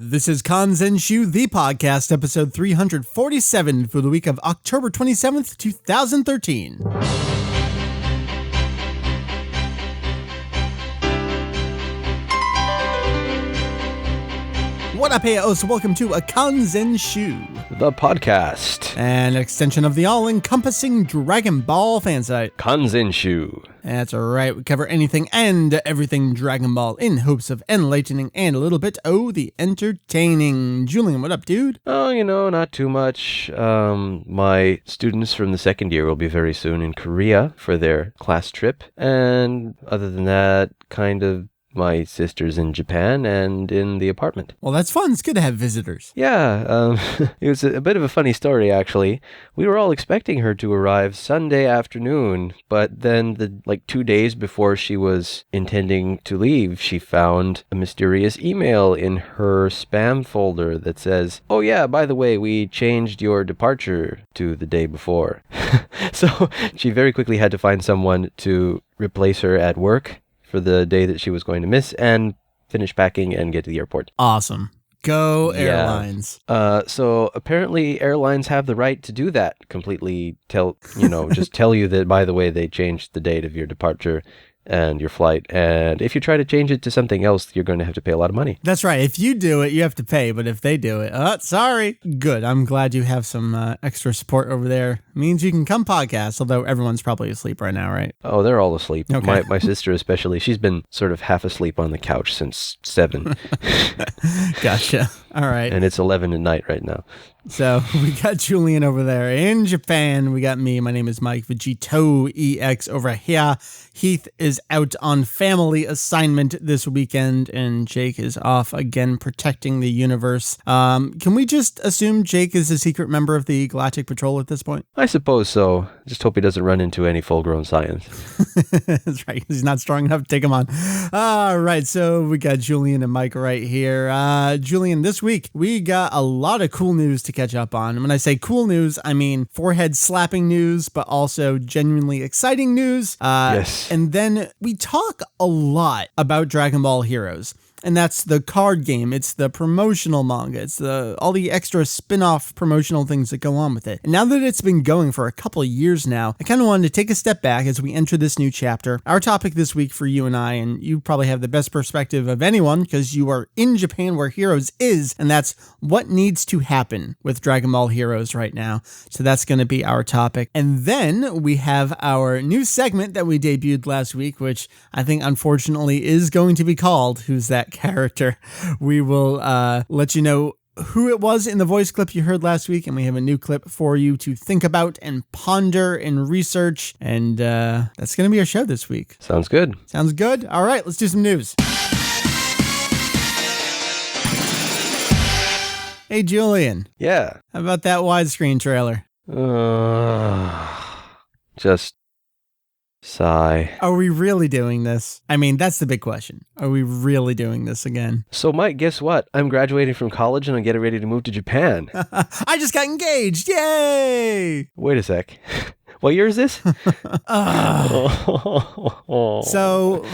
This is Kanzenshuu, the podcast, episode 347 for the week of October 27th, 2013. What up, hey-os? Welcome to a Kanzenshuu, the podcast, an extension of the all-encompassing Dragon Ball fan site. Kanzenshuu. That's right, we cover anything and everything Dragon Ball in hopes of enlightening and a little bit, the entertaining. Julian, what up, dude? Oh, not too much. My students from the second year will be very soon in Korea for their class trip. And other than that, kind of my sister's in Japan and in the apartment. Well, that's fun. It's good to have visitors. Yeah, it was a bit of a funny story, actually. We were all expecting her to arrive Sunday afternoon, but then 2 days before she was intending to leave, she found a mysterious email in her spam folder that says, "Oh yeah, by the way, we changed your departure to the day before." So she very quickly had to find someone to replace her at work for the day that she was going to miss and finish packing and get to the airport. Awesome. Go airlines. So apparently airlines have the right to do that. Completely just tell you that, by the way, they changed the date of your departure and your flight. And if you try to change it to something else, you're going to have to pay a lot of money. That's right. If you do it, you have to pay. But if they do it, sorry. Good. I'm glad you have some extra support over there. Means you can come podcast, although everyone's probably asleep right now, right? Oh, they're all asleep. Okay. My sister especially. She's been sort of half asleep on the couch since 7. Gotcha. All right. And it's 11 at night right now. So we got Julian over there in Japan. We got me. My name is Mike, VegettoEX over here. Heath is out on family assignment this weekend, and Jake is off again protecting the universe. Can we just assume Jake is a secret member of the Galactic Patrol at this point? I suppose so. Just hope he doesn't run into any full-grown science. That's right. He's not strong enough to take him on. All right. So we got Julian and Mike right here. Julian, this week we got a lot of cool news to catch up on. And when I say cool news, I mean forehead slapping news, but also genuinely exciting news. Yes. And then we talk a lot about Dragon Ball Heroes. And that's the card game. It's the promotional manga. It's all the extra spin-off promotional things that go on with it. And now that it's been going for a couple of years now, I kind of wanted to take a step back as we enter this new chapter. Our topic this week for you and I, and you probably have the best perspective of anyone because you are in Japan where Heroes is, and that's what needs to happen with Dragon Ball Heroes right now. So that's going to be our topic. And then we have our new segment that we debuted last week, which I think unfortunately is going to be called Who's That Character? We will let you know who it was in the voice clip you heard last week, and we have a new clip for you to think about and ponder and research, and that's going to be our show this week. Sounds good. Sounds good? All right, let's do some news. Hey, Julian. Yeah. How about that widescreen trailer? Just sigh. Are we really doing this? I mean, that's the big question. Are we really doing this again? So, Mike, guess what? I'm graduating from college and I'm getting ready to move to Japan. I just got engaged. Yay! Wait a sec. What year is this? So,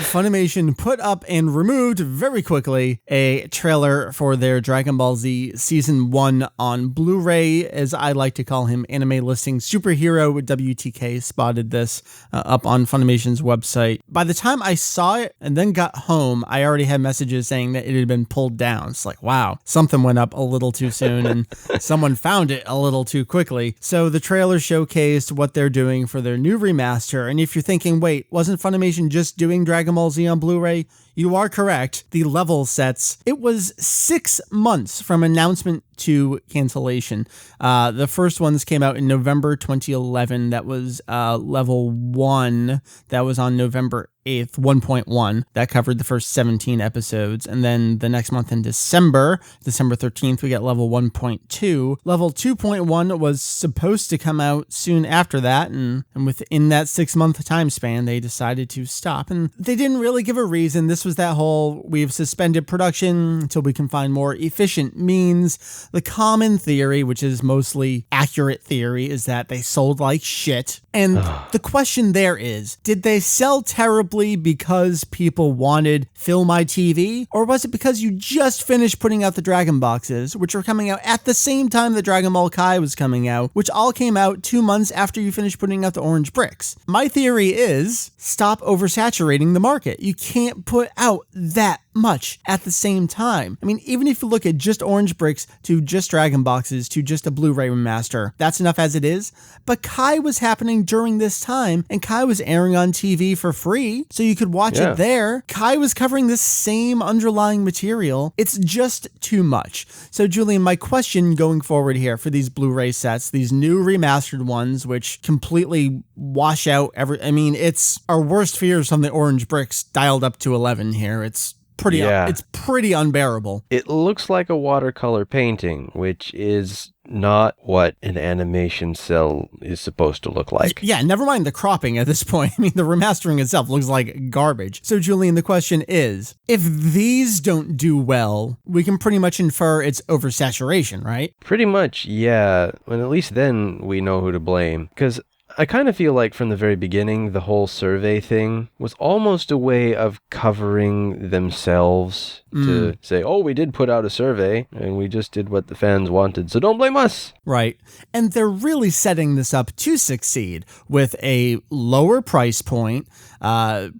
Funimation put up and removed very quickly a trailer for their Dragon Ball Z Season 1 on Blu-ray, as I like to call him, Anime Listing Superhero. WTK spotted this up on Funimation's website. By the time I saw it and then got home, I already had messages saying that it had been pulled down. It's like, wow, something went up a little too soon and someone found it a little too quickly. So the trailer showcased what they're doing for their new remaster. And if you're thinking, wait, wasn't Funimation just doing Dragon Ball Z on Blu-ray? You are correct. The level sets, it was 6 months from announcement to cancellation. The first ones came out in November 2011. That was level 1. That was on November 8th, 1.1. That covered the first 17 episodes. And then the next month in December 13th, we got level 1.2. Level 2.1 was supposed to come out soon after that. And within that 6 month time span, they decided to stop. And they didn't really give a reason. This was that whole, we've suspended production until we can find more efficient means. The common theory, which is mostly accurate theory, is that they sold like shit. And the question there is, did they sell terribly because people wanted Fill My TV? Or was it because you just finished putting out the Dragon boxes, which were coming out at the same time the Dragon Ball Kai was coming out, which all came out 2 months after you finished putting out the orange bricks? My theory is, stop oversaturating the market. You can't put out that much at the same time. I mean, even if you look at just orange bricks to just Dragon boxes to just a Blu-ray remaster, that's enough as it is. But Kai was happening during this time, and Kai was airing on TV for free, so you could watch it there. Kai was covering the same underlying material. It's just too much. So Julian, my question going forward here for these Blu-ray sets, these new remastered ones, which completely wash out it's our worst fears from the orange bricks dialed up to 11 here. It's pretty unbearable. It looks like a watercolor painting, which is not what an animation cell is supposed to look like. Yeah, never mind the cropping at this point. I mean, the remastering itself looks like garbage. So, Julian, the question is, if these don't do well, we can pretty much infer it's oversaturation, right? Pretty much, yeah. And at least then we know who to blame. Because I kind of feel like from the very beginning, the whole survey thing was almost a way of covering themselves to say, oh, we did put out a survey and we just did what the fans wanted, so don't blame us. Right. And they're really setting this up to succeed with a lower price point,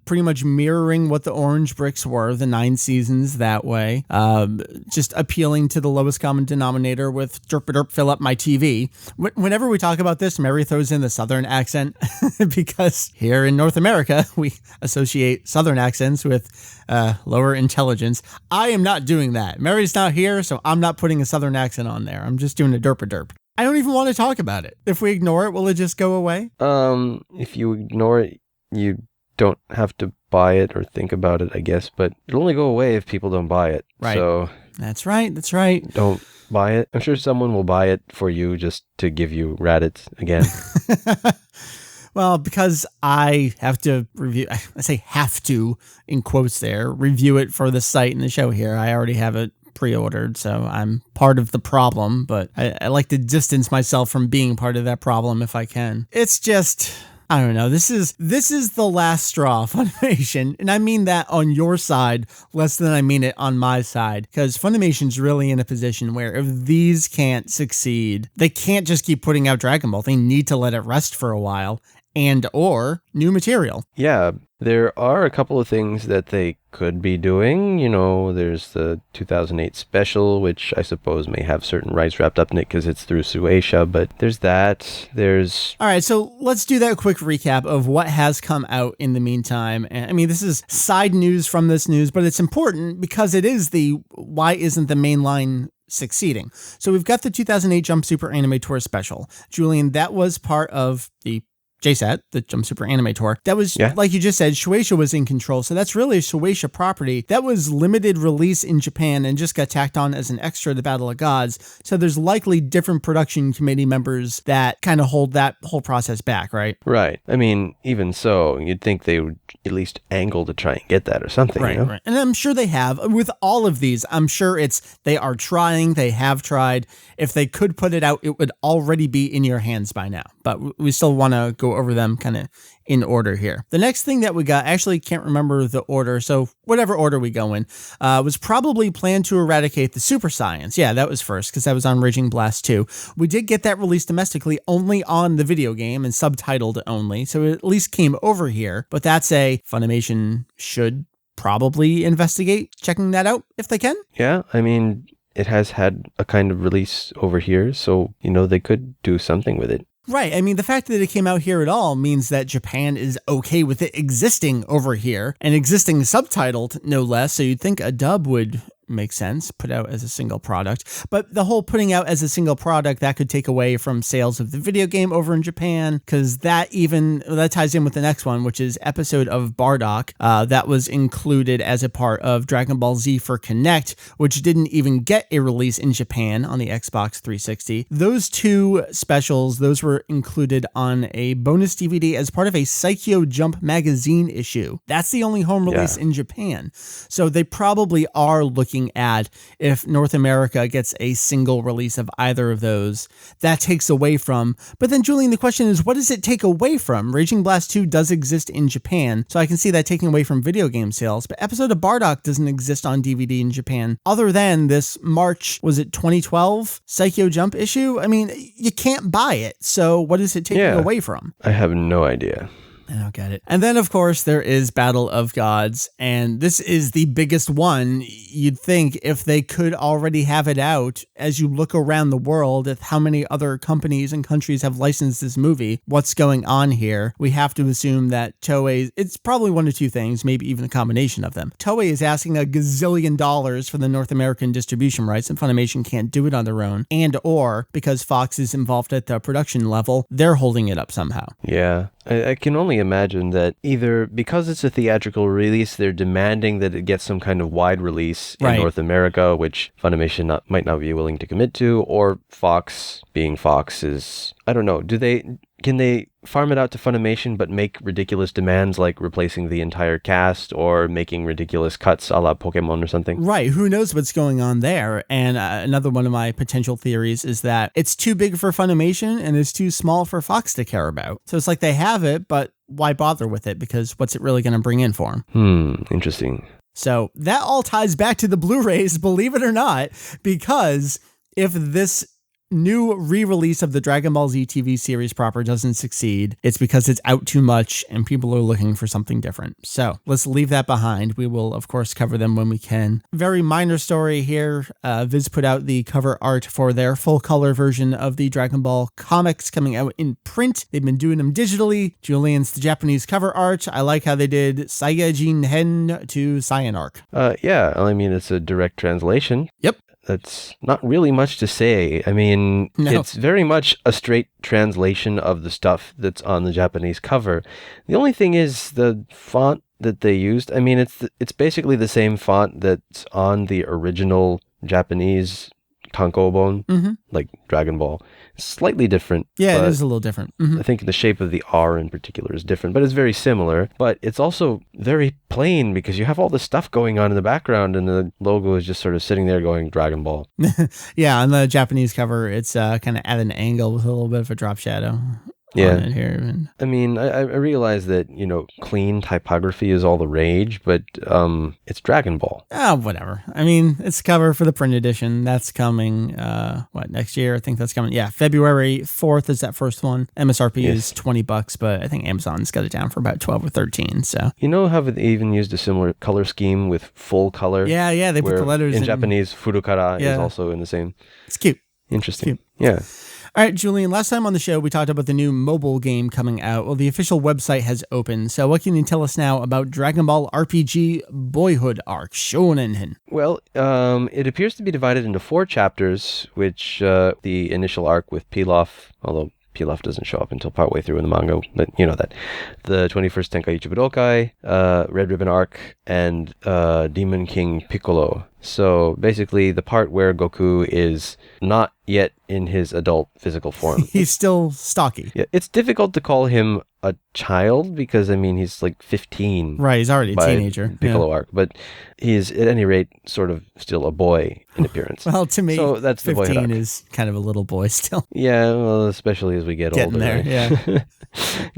pretty much mirroring what the orange bricks were, the 9 seasons that way, just appealing to the lowest common denominator with derp fill up my TV. Whenever we talk about this, Mary throws in the Southern accent because here in North America, we associate Southern accents with lower intelligence. I am not doing that. Mary's not here, so I'm not putting a Southern accent on there. I'm just doing a derp. I don't even want to talk about it. If we ignore it, will it just go away? If you ignore it, you don't have to buy it or think about it, I guess, but it'll only go away if people don't buy it. Right. So That's right. Don't buy it. I'm sure someone will buy it for you just to give you Reddit again. Well, because I have to review, I say have to, in quotes there, review it for the site and the show here. I already have it pre-ordered, so I'm part of the problem, but I like to distance myself from being part of that problem if I can. It's just, I don't know. This is the last straw, Funimation. And I mean that on your side less than I mean it on my side, because Funimation's really in a position where if these can't succeed, they can't just keep putting out Dragon Ball. They need to let it rest for a while and or new material. Yeah, there are a couple of things that they could be doing. You know, there's the 2008 special, which I suppose may have certain rights wrapped up in it because it's through Shueisha, but there's that. All right, so let's do that quick recap of what has come out in the meantime. And I mean, this is side news from this news, but it's important because it is the why isn't the main line succeeding. So we've got the 2008 Jump Super Anime Tour special. Julian, that was part of the JSAT, the Jump Super Anime Tour. That was, like you just said, Shueisha was in control. So that's really a Shueisha property. That was limited release in Japan and just got tacked on as an extra to Battle of Gods. So there's likely different production committee members that kind of hold that whole process back, right? Right. I mean, even so, you'd think they would at least angle to try and get that or something. Right, you know? Right. And I'm sure they have. With all of these, I'm sure they are trying, they have tried. If they could put it out, it would already be in your hands by now. But we still want to go over them kind of in order here. The next thing that we got, actually can't remember the order, so whatever order we go in, was probably Plan to Eradicate the Super Science. Yeah, that was first, because that was on Raging Blast 2. We did get that released domestically only on the video game and subtitled only, so it at least came over here, but that's a Funimation should probably investigate checking that out if they can. Yeah, I mean, it has had a kind of release over here, so, you know, they could do something with it. Right. I mean, the fact that it came out here at all means that Japan is okay with it existing over here and existing subtitled, no less. So you'd think a dub would makes sense. Put out as a single product. But the whole putting out as a single product, that could take away from sales of the video game over in Japan, because that ties in with the next one, which is Episode of Bardock. That was included as a part of Dragon Ball Z for Connect, which didn't even get a release in Japan on the Xbox 360. Those two specials, those were included on a bonus DVD as part of a Psycho Jump magazine issue. That's the only home release in Japan. So they probably are looking at, if North America gets a single release of either of those, that takes away from. But then, Julian, the question is, what does it take away from? Raging Blast 2 does exist in Japan, so I can see that taking away from video game sales, but Episode of Bardock doesn't exist on DVD in Japan, other than this March, was it 2012 Psycho Jump issue? I mean, you can't buy it, so what is it taking away from? I have no idea. I don't get it. And then, of course, there is Battle of Gods, and this is the biggest one. You'd think if they could already have it out, as you look around the world at how many other companies and countries have licensed this movie, what's going on here? We have to assume that Toei, it's probably one of two things, maybe even a combination of them. Toei is asking $1 gazillion for the North American distribution rights, and Funimation can't do it on their own, and or because Fox is involved at the production level, they're holding it up somehow. Yeah. I can only imagine that either because it's a theatrical release, they're demanding that it gets some kind of wide release in North America, which Funimation might not be willing to commit to, or Fox, being Fox, is, I don't know, can they farm it out to Funimation but make ridiculous demands like replacing the entire cast or making ridiculous cuts a la Pokemon or something? Right. Who knows what's going on there? And another one of my potential theories is that it's too big for Funimation and it's too small for Fox to care about. So it's like they have it, but why bother with it? Because what's it really going to bring in for them? Interesting. So that all ties back to the Blu-rays, believe it or not, because if this new re-release of the Dragon Ball Z TV series proper doesn't succeed, it's because it's out too much and people are looking for something different. So let's leave that behind. We will, of course, cover them when we can. Very minor story here. Viz put out the cover art for their full color version of the Dragon Ball comics coming out in print. They've been doing them digitally. Julian's the Japanese cover art. I like how they did Saiyajin Hen to Saiyan Arc. Yeah, I mean, it's a direct translation. Yep. That's not really much to say. I mean, It's very much a straight translation of the stuff that's on the Japanese cover. The only thing is the font that they used. I mean, it's basically the same font that's on the original Japanese tankobon, like Dragon Ball. Slightly different. Yeah, it is a little different. I think the shape of the R in particular is different, but it's very similar. But it's also very plain because you have all this stuff going on in the background and the logo is just sort of sitting there going Dragon Ball. Yeah, on the Japanese cover, it's kind of at an angle with a little bit of a drop shadow. Yeah. Here. I mean, I realize that, clean typography is all the rage, but it's Dragon Ball. Whatever. I mean, it's cover for the print edition. That's coming, next year? I think that's coming. Yeah, February 4th is that first one. MSRP is $20, but I think Amazon's got it down for about 12 or 13. So you know how they even used a similar color scheme with full color? Yeah, they put the letters in Japanese, Furukara is also in the same. It's cute. Interesting. It's cute. Yeah. All right, Julian, last time on the show, we talked about the new mobile game coming out. Well, the official website has opened. So what can you tell us now about Dragon Ball RPG Boyhood Arc, Shonen? Well, it appears to be divided into 4 chapters, which the initial arc with Pilaf, although Pilaf doesn't show up until partway through in the manga, but you know that. The 21st Tenkaichi Budokai, Red Ribbon Arc, and Demon King Piccolo. So basically the part where Goku is not yet in his adult physical form. He's still stocky. Yeah, it's difficult to call him a child because, I mean, he's like 15. Right, he's already a teenager. Piccolo arc, but he's at any rate sort of still a boy in appearance. Well, to me, so that's 15 is kind of a little boy still. Yeah, well, especially as we get older. There, right? yeah.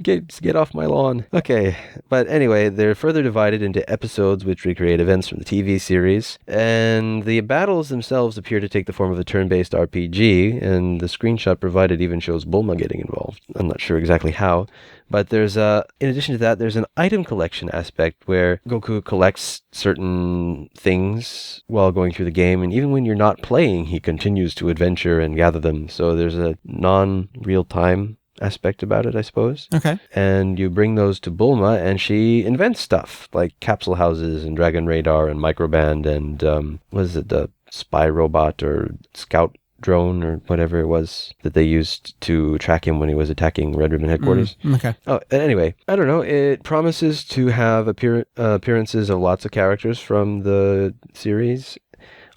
Get off my lawn. Okay, but anyway, they're further divided into episodes which recreate events from the TV series, and the battles themselves appear to take the form of a turn-based RPG, and the screenshot provided even shows Bulma getting involved. I'm not sure exactly how. But there's in addition to that, there's an item collection aspect where Goku collects certain things while going through the game, and even when you're not playing, he continues to adventure and gather them. So there's a non-real-time aspect about it, I suppose. Okay. And you bring those to Bulma, and she invents stuff like capsule houses and dragon radar and microband and what is it, the spy robot or scout drone or whatever it was that they used to track him when he was attacking Red Ribbon headquarters. Okay. Oh, anyway, I don't know. It promises to have appearances of lots of characters from the series,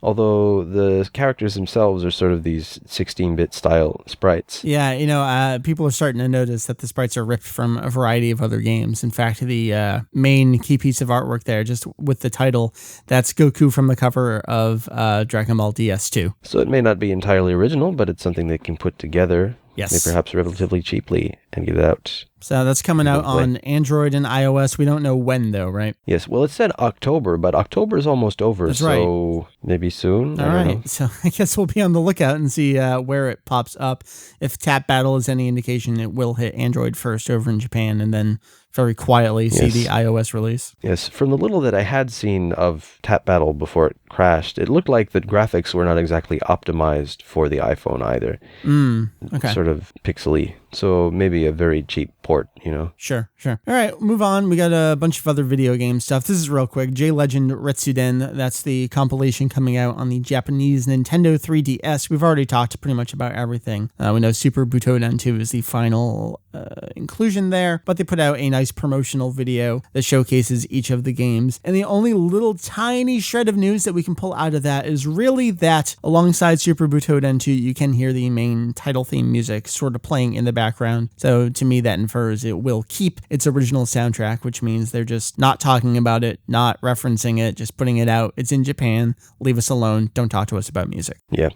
although the characters themselves are sort of these 16-bit style sprites. Yeah, people are starting to notice that the sprites are ripped from a variety of other games. In fact, the main key piece of artwork there, just with the title, that's Goku from the cover of Dragon Ball DS2. So it may not be entirely original, but it's something they can put together, Yes. perhaps relatively cheaply, and get it out. So that's coming out on Android and iOS. We don't know when, though, right? Yes. Well, it said October, but October is almost over. That's so maybe soon. All I don't right. know. So I guess we'll be on the lookout and see where it pops up. If Tap Battle is any indication, it will hit Android first over in Japan and then very quietly see the iOS release. Yes. From the little that I had seen of Tap Battle before it crashed, it looked like the graphics were not exactly optimized for the iPhone either. Okay. Sort of pixely. So maybe a very cheap port, you know? Sure. All right, move on. We got a bunch of other video game stuff. This is real quick. J-Legend Retsuden, that's the compilation coming out on the Japanese Nintendo 3DS. We've already talked pretty much about everything. We know Super Butoden 2 is the final inclusion there, but they put out a nice promotional video that showcases each of the games. And the only little tiny shred of news that we can pull out of that is really that alongside Super Butoden 2, you can hear the main title theme music sort of playing in the background. So to me, that infers it will keep its original soundtrack, which means they're just not talking about it, not referencing it, just putting it out. It's in Japan. Leave us alone. Don't talk to us about music. Yeah.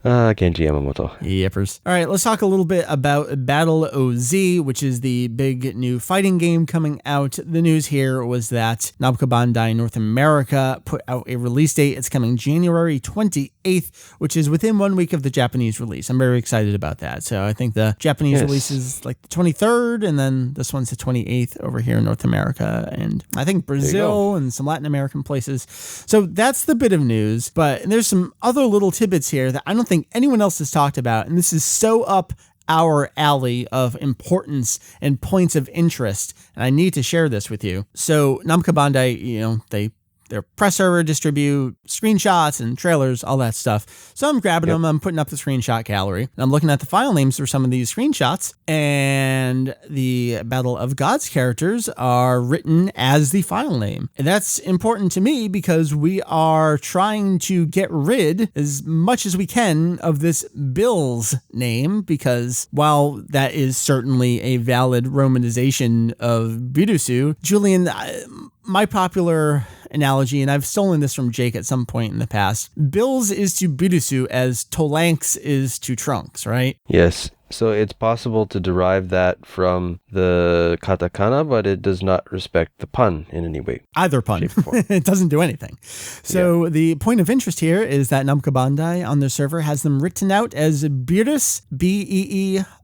Kenji Yamamoto. Yippers. All right, let's talk a little bit about Battle OZ, which is the big new fighting game coming out. The news here was that Namco Bandai North America put out a release date. It's coming January 28th, which is within 1 week of the Japanese release. I'm very excited about that. So I think the Japanese release is like the 23rd, and then this one's the 28th over here in North America, and I think Brazil and some Latin American places. So that's the bit of news, but there's some other little tidbits here that I don't think anyone else has talked about, and this is so up our alley of importance and points of interest, and I need to share this with you. So Namco Bandai, their press server distribute screenshots and trailers, all that stuff. So I'm grabbing them, I'm putting up the screenshot gallery, and I'm looking at the file names for some of these screenshots, and the Battle of Gods characters are written as the file name. And that's important to me because we are trying to get rid as much as we can of this Bill's name, because while that is certainly a valid romanization of Birusu, Julian, my popular analogy, and I've stolen this from Jake at some point in the past, Bills is to Birusu as Tolanks is to Trunks, right? Yes. So it's possible to derive that from the katakana, but it does not respect the pun in any way. Either pun. It doesn't do anything. So the point of interest here is that Namco Bandai on their server has them written out as Beerus, Beerus,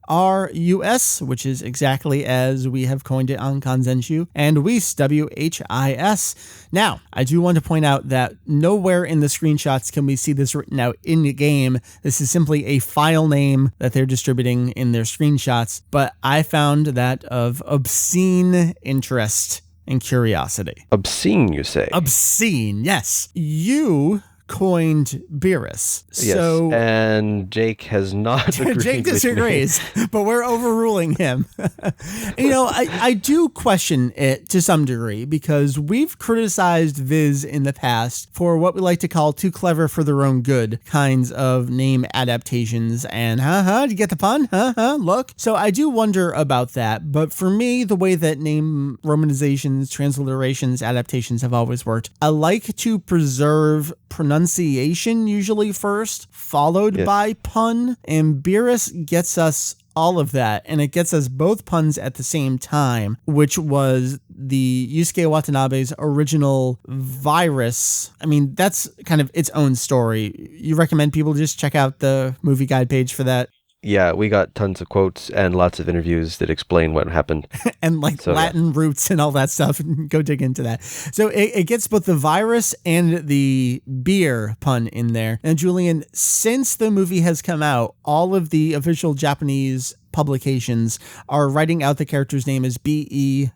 which is exactly as we have coined it on Kanzenshuu, and Whis, Whis. Now, I do want to point out that nowhere in the screenshots can we see this written out in the game. This is simply a file name that they're distributing in their screenshots, but I found that of obscene interest and curiosity. Obscene, you say? Obscene, yes. You coined Beerus. Yes, so and Jake has not agreed. Jake disagrees, but we're overruling him. I do question it to some degree because we've criticized Viz in the past for what we like to call too clever for their own good kinds of name adaptations and did you get the pun? Look. So I do wonder about that, but for me, the way that name romanizations, transliterations, adaptations have always worked, I like to preserve pronunciation usually first, followed by pun, and Beerus gets us all of that, and it gets us both puns at the same time, which was the Yusuke Watanabe's original virus. I mean, that's kind of its own story. You recommend people just check out the movie guide page for that? Yeah, we got tons of quotes and lots of interviews that explain what happened. And Latin roots and all that stuff. Go dig into that. So it gets both the virus and the beer pun in there. And Julian, since the movie has come out, all of the official Japanese publications are writing out the character's name as Beers,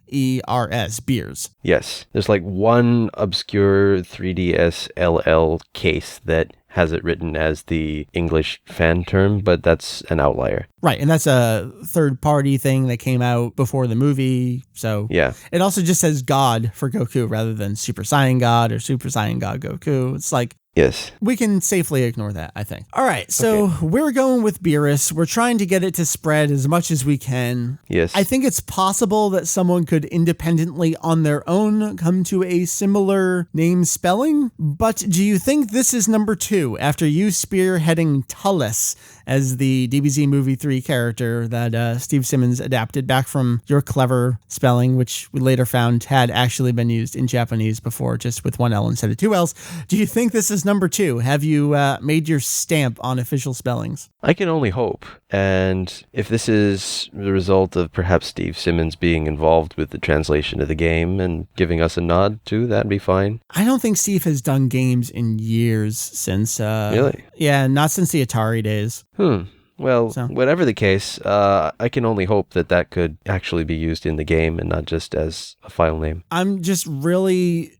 Beers. Yes. There's like one obscure 3DS LL case that has it written as the English fan term, but that's an outlier. Right, and that's a third-party thing that came out before the movie, so Yeah. it also just says God for Goku rather than Super Saiyan God or Super Saiyan God Goku. It's like, Yes. we can safely ignore that, I think. All right, so we're going with Beerus. We're trying to get it to spread as much as we can. Yes. I think it's possible that someone could independently on their own come to a similar name spelling, but do you think this is number 2 after you spearheading Tullis as the DBZ Movie 3 character that Steve Simmons adapted back from your clever spelling, which we later found had actually been used in Japanese before, just with 1 L instead of 2 L's. Do you think this is number 2? Have you made your stamp on official spellings? I can only hope. And if this is the result of perhaps Steve Simmons being involved with the translation of the game and giving us a nod too, that'd be fine. I don't think Steve has done games in years since... Really? Yeah, not since the Atari days. Well, whatever the case, I can only hope that that could actually be used in the game and not just as a file name. I'm just really...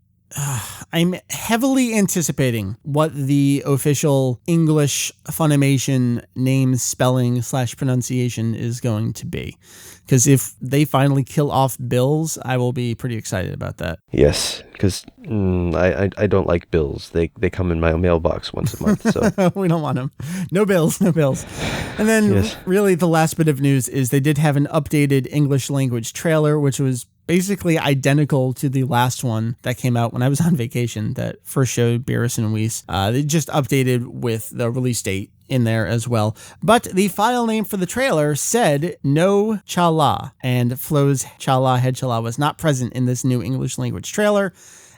I'm heavily anticipating what the official English Funimation name spelling / pronunciation is going to be. Because if they finally kill off bills, I will be pretty excited about that. Yes, because I don't like bills. They come in my mailbox once a month. So we don't want them. No bills, no bills. And then really the last bit of news is they did have an updated English language trailer, which was basically identical to the last one that came out when I was on vacation that first showed Beerus and Whis. They just updated with the release date in there as well. But the file name for the trailer said No Chala, and Flo's Chala, Head Chala, was not present in this new English language trailer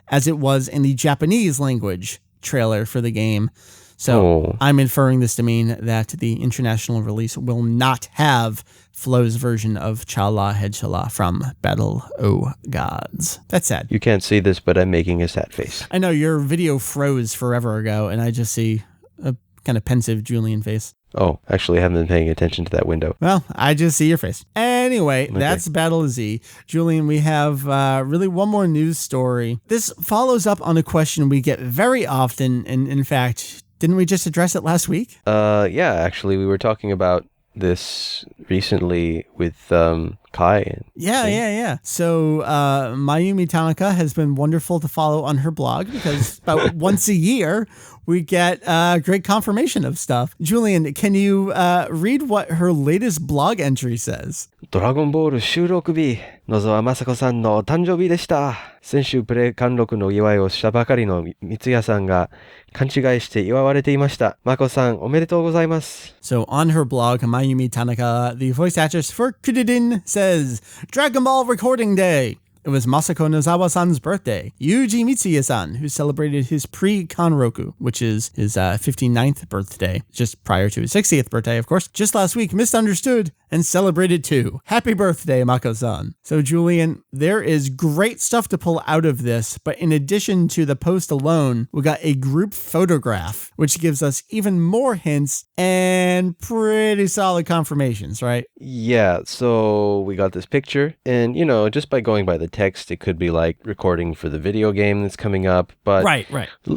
as it was in the Japanese language trailer for the game. So I'm inferring this to mean that the international release will not have Flo's version of Chala Head Chala from Battle O Gods. That's sad. You can't see this, but I'm making a sad face. I know, your video froze forever ago, and I just see a kind of pensive Julian face. Oh, actually, I haven't been paying attention to that window. Well, I just see your face. Anyway, that's Battle Z. Julian, we have really one more news story. This follows up on a question we get very often, and in fact... Didn't we just address it last week? Yeah, actually, we were talking about this recently with Kai. Yeah. So Mayumi Tanaka has been wonderful to follow on her blog because about once a year we get great confirmation of stuff. Julian, can you read what her latest blog entry says? ドラゴンボール収録日、野沢雅子さんの誕生日でした。先週プレイ貫禄の祝いをしたばかりの三ツ矢さんが勘違いして祝われていました。まこさん、おめでとうございます。So on her blog, Mayumi Tanaka, the voice actress for Kuririn, says, Dragon Ball Recording Day. It was Masako Nozawa-san's birthday. Yuji Mitsuya-san, who celebrated his pre-Kanroku, which is his 59th birthday, just prior to his 60th birthday, of course, just last week, misunderstood and celebrated too. Happy birthday, Mako-san. So, Julian, there is great stuff to pull out of this, but in addition to the post alone, we got a group photograph, which gives us even more hints and pretty solid confirmations, right? Yeah, so we got this picture, and, you know, just by going by the text, it could be like recording for the video game that's coming up, but right.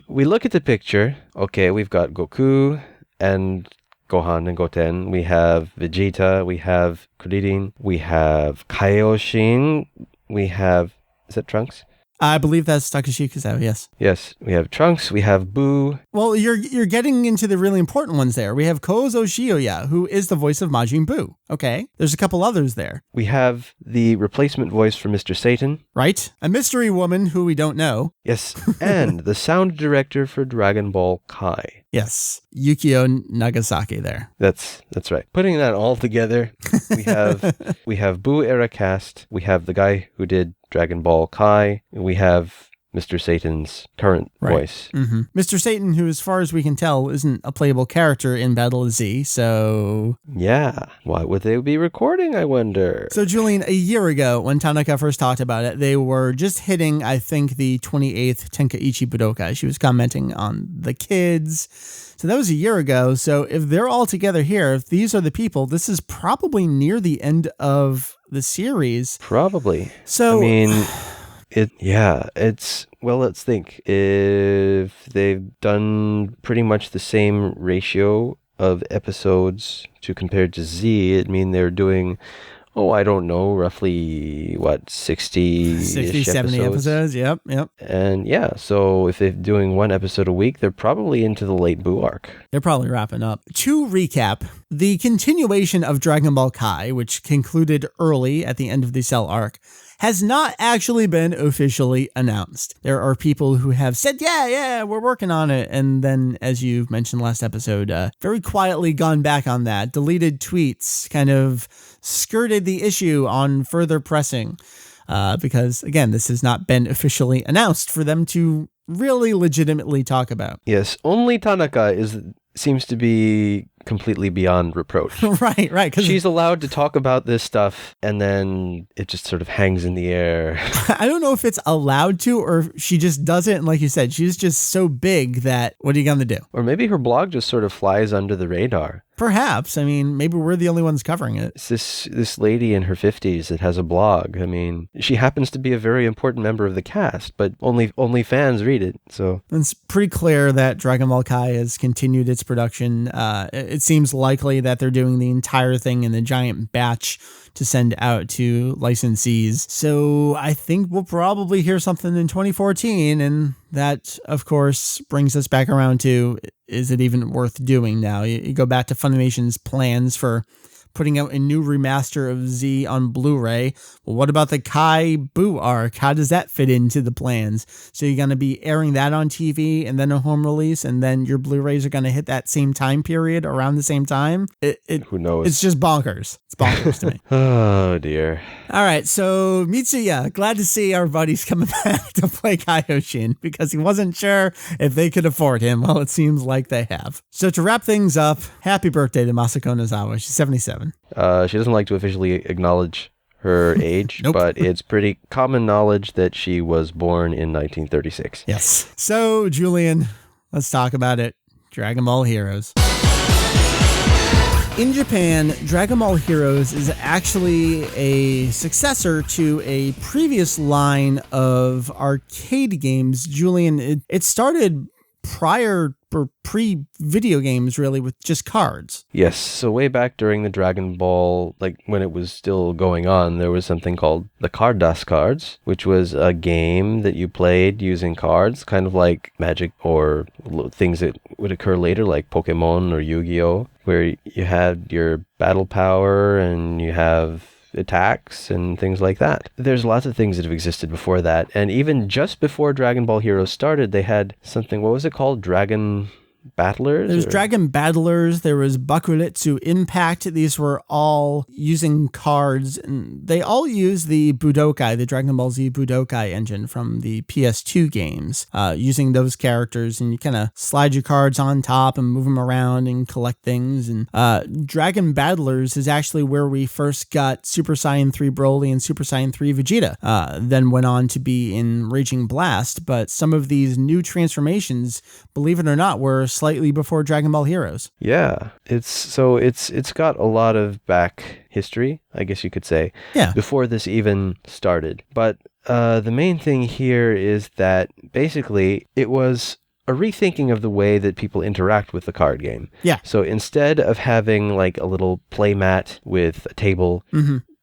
We look at the picture, okay, we've got Goku and Gohan and Goten, we have Vegeta, we have Kuririn, we have Kaioshin, we have, is that Trunks? I believe that's Takashi Kuzawa, yes. Yes, we have Trunks, we have Boo. Well, you're getting into the really important ones there. We have Kozo Shioya, who is the voice of Majin Buu. Okay, there's a couple others there. We have the replacement voice for Mr. Satan. Right, a mystery woman who we don't know. Yes, and the sound director for Dragon Ball Kai. Yes, Yukio Nagasaki there. That's right. Putting that all together, we have Boo era cast. We have the guy who did Dragon Ball Kai. We have Mr. Satan's current voice. Mm-hmm. Mr. Satan, who as far as we can tell isn't a playable character in Battle of Z, so... Yeah, what would they be recording, I wonder? So Julian, a year ago when Tanaka first talked about it, they were just hitting, I think, the 28th Tenkaichi Budokai. She was commenting on the kids. So that was a year ago. So if they're all together here, if these are the people, this is probably near the end of the series. Probably. So... I mean... Well, let's think. If they've done pretty much the same ratio of episodes to compared to Z, it mean they're doing, I don't know, roughly, 60 70 episodes. Yep. And yeah, so if they're doing one episode a week, they're probably into the late Buu arc. They're probably wrapping up. To recap, the continuation of Dragon Ball Kai, which concluded early at the end of the Cell arc, has not actually been officially announced. There are people who have said, yeah, we're working on it. And then, as you mentioned last episode, very quietly gone back on that, deleted tweets, kind of skirted the issue on further pressing. Because, again, this has not been officially announced for them to really legitimately talk about. Yes, only Tanaka seems to be completely beyond reproach. Right. She's allowed to talk about this stuff, and then it just sort of hangs in the air. I don't know if it's allowed to, or if she just does it. And like you said, she's just so big that what are you going to do? Or maybe her blog just sort of flies under the radar. Perhaps. I mean, maybe we're the only ones covering it. It's this lady in her 50s that has a blog. I mean, she happens to be a very important member of the cast, but only fans read it. So it's pretty clear that Dragon Ball Kai has continued its production. It seems likely that they're doing the entire thing in a giant batch to send out to licensees. So I think we'll probably hear something in 2014. And that, of course, brings us back around to, is it even worth doing now? You go back to Funimation's plans for putting out a new remaster of Z on Blu-ray. Well, what about the Kai Buu arc? How does that fit into the plans? So you're going to be airing that on TV and then a home release, and then your Blu-rays are going to hit that same time period around the same time? Who knows? It's just bonkers. It's bonkers to me. Oh, dear. All right, so Mitsuya, glad to see our buddy's coming back to play Kaioshin because he wasn't sure if they could afford him. Well, it seems like they have. So to wrap things up, happy birthday to Masako Nozawa. She's 77. She doesn't like to officially acknowledge her age, Nope. But it's pretty common knowledge that she was born in 1936. Yes. So, Julian, let's talk about it. Dragon Ball Heroes. In Japan, Dragon Ball Heroes is actually a successor to a previous line of arcade games. Julian, it started prior or pre-video games, really, with just cards. Yes, so way back during the Dragon Ball, like when it was still going on, there was something called the Cardas cards, which was a game that you played using cards, kind of like Magic or things that would occur later, like Pokemon or Yu-Gi-Oh!, where you had your battle power and you have attacks and things like that. There's lots of things that have existed before that, and even just before Dragon Ball Heroes started, they had something, what was it called? Dragon Battlers? There's Dragon Battlers, there was Bakuretsu Impact. These were all using cards, and they all use the Budokai, the Dragon Ball Z Budokai engine from the PS2 games, using those characters, and you kind of slide your cards on top and move them around and collect things. And Dragon Battlers is actually where we first got Super Saiyan 3 Broly and Super Saiyan 3 Vegeta, then went on to be in Raging Blast, but some of these new transformations, believe it or not, were slightly before Dragon Ball Heroes. Yeah, it's got a lot of back history, I guess you could say, before this even started. But the main thing here is that basically it was a rethinking of the way that people interact with the card game. Yeah. So instead of having like a little play mat with a table,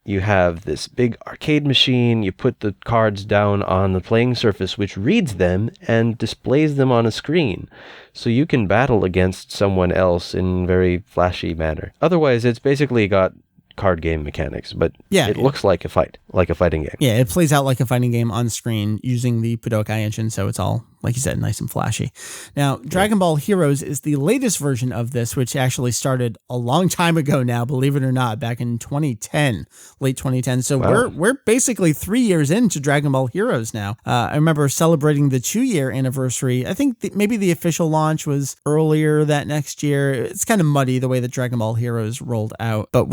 you have this big arcade machine, you put the cards down on the playing surface, which reads them and displays them on a screen. So you can battle against someone else in very flashy manner. Otherwise, it's basically got card game mechanics, but Yeah, it looks like a fighting game. Yeah, it plays out like a fighting game on screen using the Budokai engine, so it's all, like you said, nice and flashy. Now, Dragon Ball Heroes is the latest version of this, which actually started a long time ago now, believe it or not, back in 2010, late 2010. So we're basically 3 years into Dragon Ball Heroes now. I remember celebrating the 2-year anniversary. I think maybe the official launch was earlier that next year. It's kind of muddy the way that Dragon Ball Heroes rolled out, but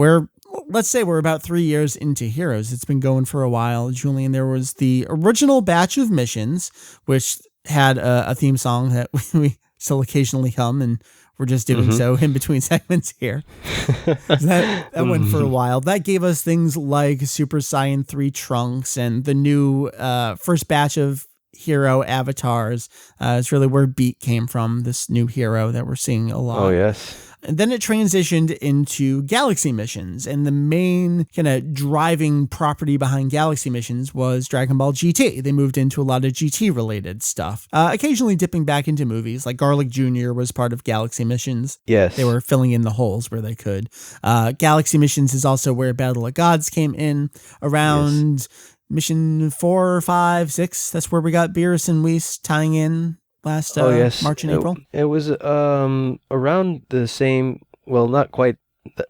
let's say we're about 3 years into Heroes. It's been going for a while. Julian, there was the original batch of missions, which had a theme song that we still occasionally hum, and we're just doing so in between segments here. That went for a while. That gave us things like Super Saiyan 3 Trunks and the new first batch of hero avatars. It's really where Beat came from, this new hero that we're seeing a lot. Oh, yes. And then it transitioned into Galaxy missions, and the main kind of driving property behind Galaxy missions was Dragon Ball GT. They moved into a lot of GT-related stuff, occasionally dipping back into movies, like Garlic Jr. was part of Galaxy missions. Yes. They were filling in the holes where they could. Galaxy missions is also where Battle of Gods came in around mission 4, 5, 6. That's where we got Beerus and Whis tying in. Last March and April? It was around the same, well, not quite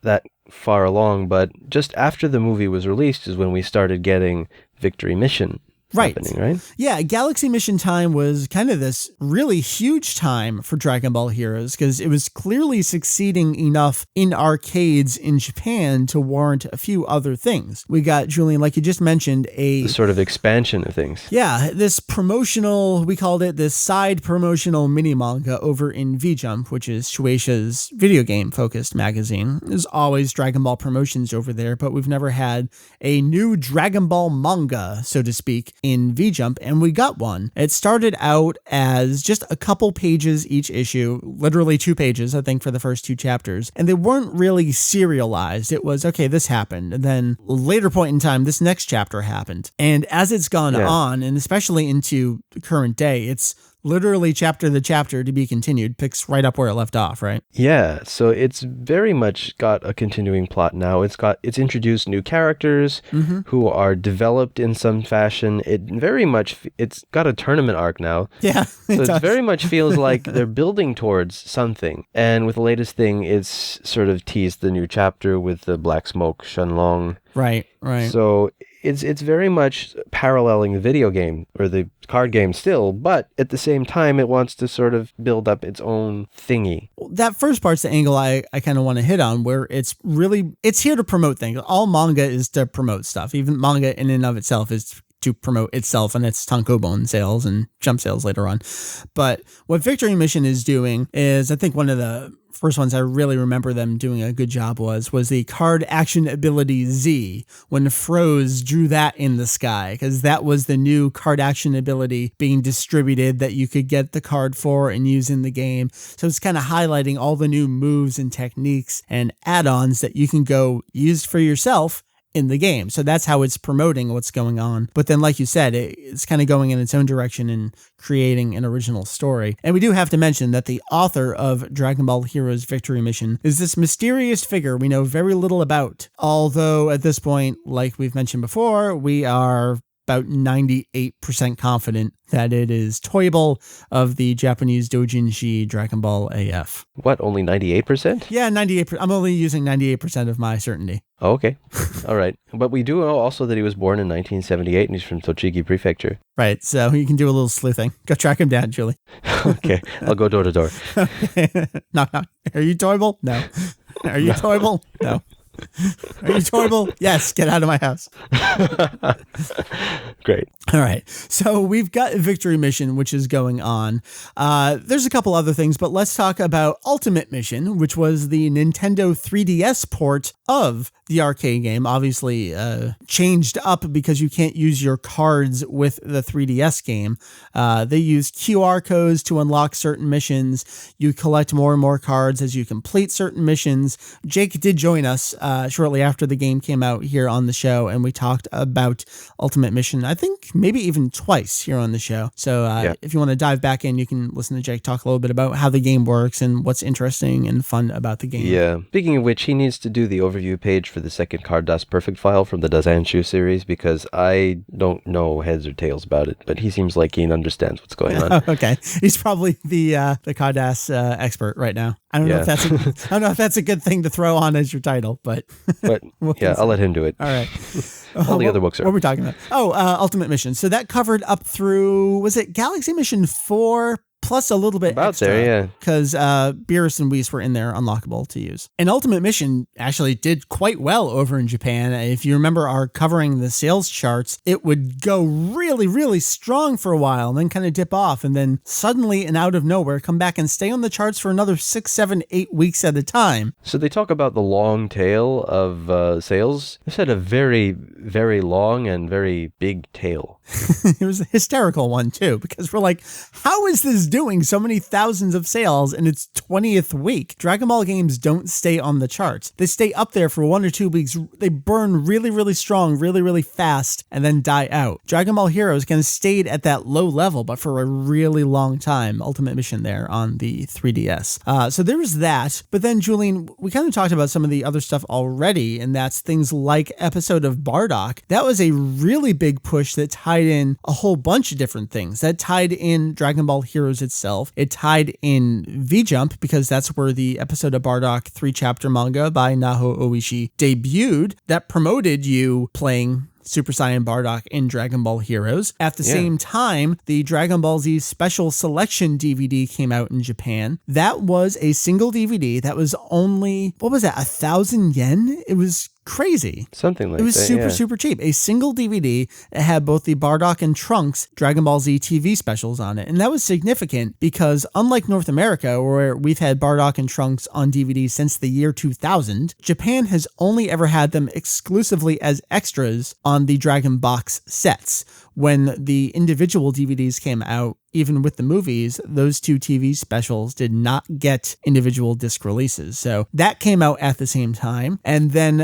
that far along, but just after the movie was released is when we started getting Victory Mission. Happening, right? Yeah, Galaxy Mission time was kind of this really huge time for Dragon Ball Heroes because it was clearly succeeding enough in arcades in Japan to warrant a few other things. We got, Julian, like you just mentioned, the sort of expansion of things. Yeah, this promotional, we called it this side promotional mini manga over in V-Jump, which is Shueisha's video game focused magazine. There's always Dragon Ball promotions over there, but we've never had a new Dragon Ball manga, so to speak, in V-Jump, and we got one. It started out as just a couple pages each issue, literally 2 pages, I think, for the first 2 chapters, and they weren't really serialized. It was, okay, this happened, and then later point in time, this next chapter happened. And as it's gone on, and especially into the current day, it's literally chapter to chapter to be continued, picks right up where it left off, right? Yeah, so it's very much got a continuing plot now. It's introduced new characters who are developed in some fashion. It's got a tournament arc now. Yeah, so it very much feels like they're building towards something. And with the latest thing, it's sort of teased the new chapter with the Black Smoke Shenlong. Right. So it's very much paralleling the video game or the card game still, but at the same time, it wants to sort of build up its own thingy. That first part's the angle I kind of want to hit on, where it's here to promote things. All manga is to promote stuff. Even manga in and of itself is to promote itself and its tankobon sales and jump sales later on. But what Victory Mission is doing is, I think one of the first ones I really remember them doing a good job was the card action ability Z, when Froze drew that in the sky, because that was the new card action ability being distributed that you could get the card for and use in the game. So it's kind of highlighting all the new moves and techniques and add-ons that you can go use for yourself in the game. So that's how it's promoting what's going on. But then, like you said, it's kind of going in its own direction and creating an original story. And we do have to mention that the author of Dragon Ball Heroes Victory Mission is this mysterious figure we know very little about. Although at this point, like we've mentioned before, we are about 98% confident that it is Toible of the Japanese doujinshi Dragon Ball AF. What, only 98%? Yeah, 98%. I'm only using 98% of my certainty. Oh, okay. All right. But we do know also that he was born in 1978 and he's from Tochigi Prefecture. Right. So you can do a little sleuthing. Go track him down, Julie. Okay. I'll go door to door. Okay. Knock, knock. Are you Toible? No. Are you Toible? No. Are you Toible? Yes, get out of my house. Great. All right. So we've got Victory Mission, which is going on. There's a couple other things, but let's talk about Ultimate Mission, which was the Nintendo 3DS port of the arcade game. Obviously changed up because you can't use your cards with the 3DS game. They use QR codes to unlock certain missions. You collect more and more cards as you complete certain missions. Jake did join us shortly after the game came out here on the show, and we talked about Ultimate Mission, I think maybe even twice here on the show. So if you want to dive back in, you can listen to Jake talk a little bit about how the game works and what's interesting and fun about the game. Yeah. Speaking of which, he needs to do the overview page for the second card Das Perfect file from the Kanzenshuu series, because I don't know heads or tails about it, but he seems like he understands what's going on. Okay. He's probably the Cardass expert right now. I don't know if that's a good thing to throw on as your title, but I'll let him do it. All right. All the other books are. What were we talking about? Oh, Ultimate Mission. So that covered up through, was it Galaxy Mission 4 plus a little bit about extra? There, yeah. Because Beerus and Whis were in there unlockable to use. And Ultimate Mission actually did quite well over in Japan. If you remember our covering the sales charts, it would go really, really strong for a while and then kind of dip off, and then suddenly and out of nowhere come back and stay on the charts for another 6, 7, 8 weeks at a time. So they talk about the long tail of sales. They said a very, very long and very big tail. It was a hysterical one too, because we're like, how is this doing so many thousands of sales in its 20th week? Dragon Ball games don't stay on the charts. They stay up there for 1 or 2 weeks. They burn really, really strong, really, really fast, and then die out. Dragon Ball Heroes kind of stayed at that low level, but for a really long time. Ultimate Mission there on the 3DS. So there was that. But then, Julian, we kind of talked about some of the other stuff already, and that's things like Episode of Bardock. That was a really big push that tied in a whole bunch of different things. That tied in Dragon Ball Heroes itself. It tied in V-Jump, because that's where the Episode of Bardock 3-chapter manga by Naho Oishi debuted, that promoted you playing Super Saiyan Bardock in Dragon Ball Heroes. At the same time, the Dragon Ball Z Special Selection DVD came out in Japan. That was a single DVD that was only, 1,000 yen? It was crazy. Something like that. It was super cheap. A single DVD that had both the Bardock and Trunks Dragon Ball Z TV specials on it. And that was significant because, unlike North America, where we've had Bardock and Trunks on DVD since the year 2000, Japan has only ever had them exclusively as extras on the Dragon Box sets. When the individual DVDs came out, even with the movies, those two TV specials did not get individual disc releases. So that came out at the same time. And then,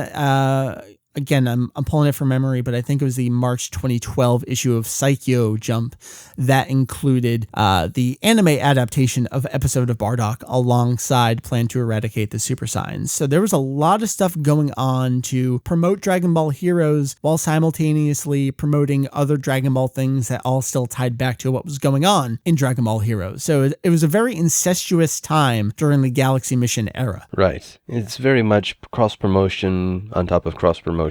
again, I'm pulling it from memory, but I think it was the March 2012 issue of Saikyo Jump that included the anime adaptation of Episode of Bardock alongside Plan to Eradicate the Super Saiyans. So there was a lot of stuff going on to promote Dragon Ball Heroes while simultaneously promoting other Dragon Ball things that all still tied back to what was going on in Dragon Ball Heroes. So it was a very incestuous time during the Galaxy Mission era. Right. It's very much cross-promotion on top of cross-promotion.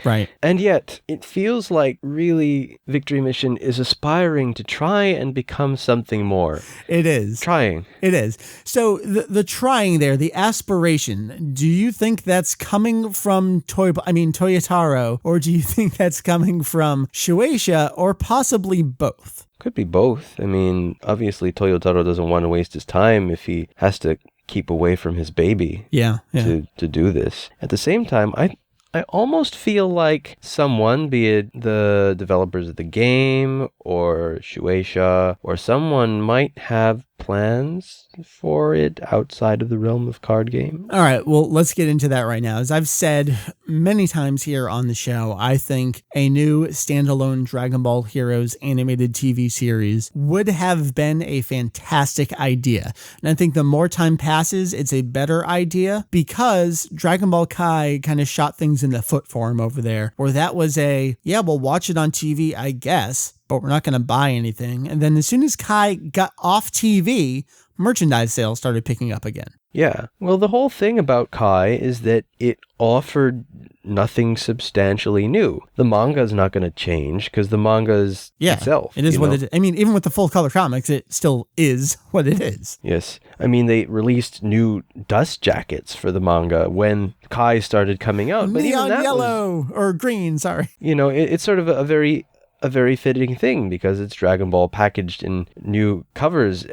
Right. And yet, it feels like really Victory Mission is aspiring to try and become something more. It is. Trying. It is. So the trying there, the aspiration, do you think that's coming from Toyotaro, or do you think that's coming from Shueisha, or possibly both? Could be both. I mean, obviously Toyotaro doesn't want to waste his time if he has to keep away from his baby to do this. At the same time, I almost feel like someone, be it the developers of the game or Shueisha, or someone might have plans for it outside of the realm of card game. All right, well, let's get into that right now. As I've said many times here on the show, I think a new standalone Dragon Ball Heroes animated TV series would have been a fantastic idea. And I think the more time passes, it's a better idea, because Dragon Ball Kai kind of shot things in the foot for him over there, where that was we'll watch it on TV, I guess, but we're not going to buy anything. And then as soon as Kai got off TV, merchandise sales started picking up again. Yeah. Well, the whole thing about Kai is that it offered nothing substantially new. The manga is not going to change because the manga is itself. It is what it is. I mean, even with the full color comics, it still is what it is. Yes. I mean, they released new dust jackets for the manga when Kai started coming out. But Neon even that yellow or green, sorry. It's sort of a very fitting thing because it's Dragon Ball packaged in new covers.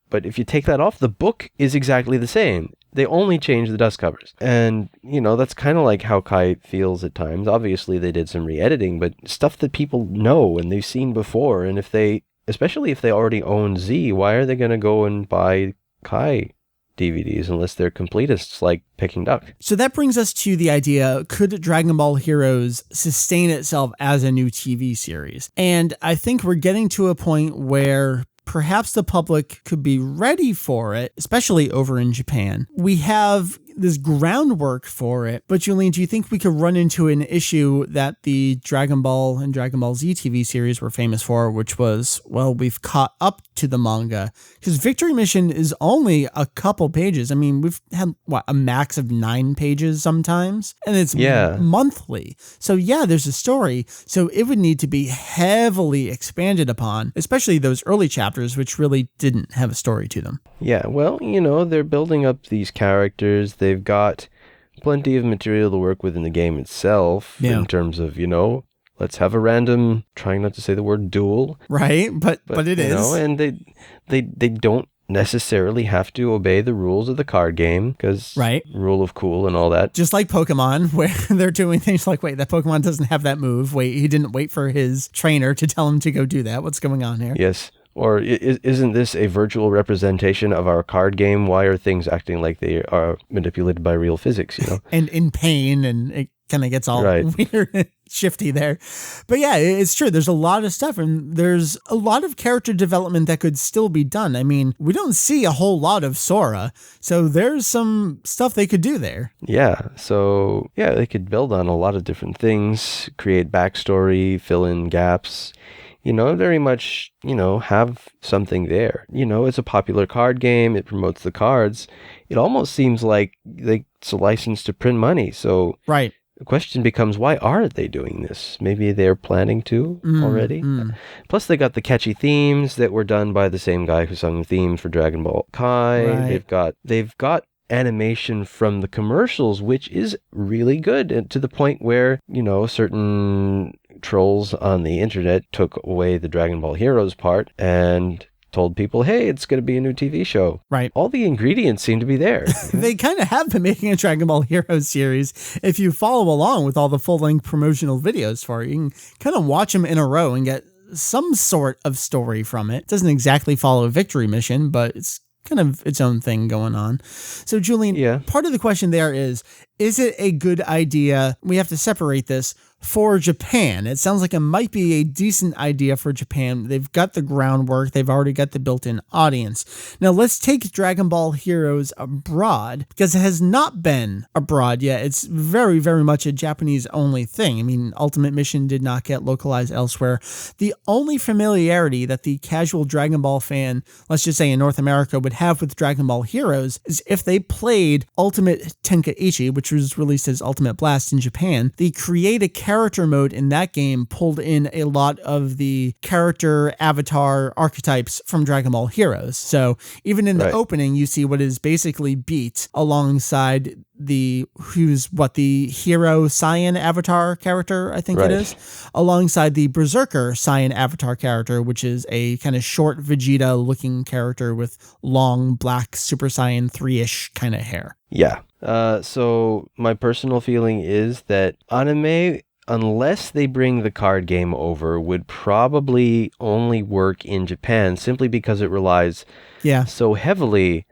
But if you take that off, the book is exactly the same. They only change the dust covers. And, that's kind of like how Kai feels at times. Obviously, they did some re-editing, but stuff that people know and they've seen before. And especially if they already own Z, why are they going to go and buy Kai DVDs unless they're completists like Peking Duck. So that brings us to the idea, could Dragon Ball Heroes sustain itself as a new TV series? And I think we're getting to a point where perhaps the public could be ready for it, especially over in Japan. We have this groundwork for it, but Julian, do you think we could run into an issue that the Dragon Ball and Dragon Ball Z TV series were famous for, which was, well, we've caught up to the manga? Because Victory Mission is only a couple pages. I mean, we've had, a max of 9 pages sometimes, and it's monthly. So yeah, there's a story. So it would need to be heavily expanded upon, especially those early chapters, which really didn't have a story to them. Yeah, well, they're building up these characters. They've got plenty of material to work with in the game itself in terms of, let's have a random, trying not to say the word duel. Right, but it is. And they don't necessarily have to obey the rules of the card game because rule of cool and all that. Just like Pokemon, where they're doing things like, wait, that Pokemon doesn't have that move. Wait, he didn't wait for his trainer to tell him to go do that. What's going on here? Yes. Or isn't this a virtual representation of our card game? Why are things acting like they are manipulated by real physics, And in pain, and it kind of gets all weird and shifty there. But yeah, it's true. There's a lot of stuff, and there's a lot of character development that could still be done. I mean, we don't see a whole lot of Sora, so there's some stuff they could do there. Yeah, so they could build on a lot of different things, create backstory, fill in gaps. Very much, have something there. It's a popular card game. It promotes the cards. It almost seems like it's a license to print money. So the question becomes, why aren't they doing this? Maybe they're planning to already. Plus, they got the catchy themes that were done by the same guy who sung the themes for Dragon Ball Kai. They've got animation from the commercials, which is really good, and to the point where, certain trolls on the internet took away the Dragon Ball Heroes part and told people, hey, it's going to be a new TV show. Right. All the ingredients seem to be there. They kind of have been making a Dragon Ball Heroes series. If you follow along with all the full-length promotional videos for it, you can kind of watch them in a row and get some sort of story from it. It doesn't exactly follow a Victory Mission, but it's kind of its own thing going on. So Julian, part of the question there is it a good idea? We have to separate this for Japan. It sounds like it might be a decent idea for Japan. They've got the groundwork. They've already got the built-in audience. Now let's take Dragon Ball Heroes abroad, because it has not been abroad yet. It's very, very much a Japanese only thing. I mean, Ultimate Mission did not get localized elsewhere. The only familiarity that the casual Dragon Ball fan, let's just say in North America, would have with Dragon Ball Heroes is if they played Ultimate Tenkaichi, which was released as Ultimate Blast in Japan. The create a character mode in that game pulled in a lot of the character avatar archetypes from Dragon Ball Heroes. So even in the opening, you see what is basically Beat alongside the hero Saiyan avatar character, I think it is, alongside the Berserker Saiyan avatar character, which is a kind of short Vegeta looking character with long black Super Saiyan 3-ish kind of hair. Yeah. So my personal feeling is that anime, unless they bring the card game over, would probably only work in Japan simply because it relies so heavily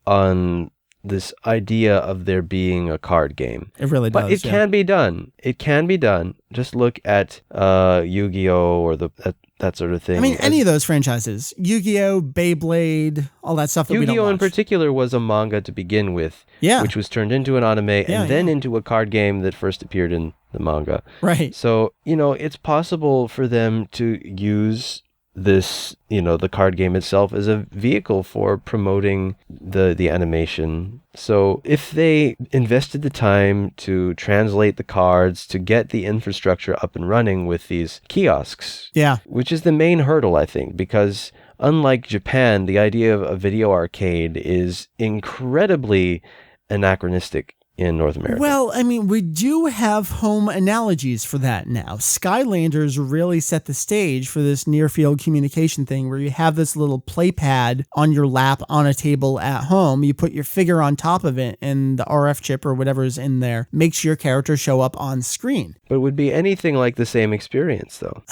on this idea of there being a card game. It really does. But it can be done. It can be done. Just look at Yu-Gi-Oh! Or that sort of thing. I mean, any of those franchises. Yu-Gi-Oh!, Beyblade, all that stuff that we don't watch. Yu-Gi-Oh! In particular was a manga to begin with, which was turned into an anime and then into a card game that first appeared in the manga. Right. So, it's possible for them to use this, the card game itself as a vehicle for promoting the animation. So if they invested the time to translate the cards, to get the infrastructure up and running with these kiosks, which is the main hurdle, I think, because unlike Japan, the idea of a video arcade is incredibly anachronistic in North America. Well, I mean, we do have home analogies for that now. Skylanders really set the stage for this near-field communication thing where you have this little play pad on your lap on a table at home. You put your figure on top of it, and the RF chip or whatever is in there makes your character show up on screen. But it would be anything like the same experience, though.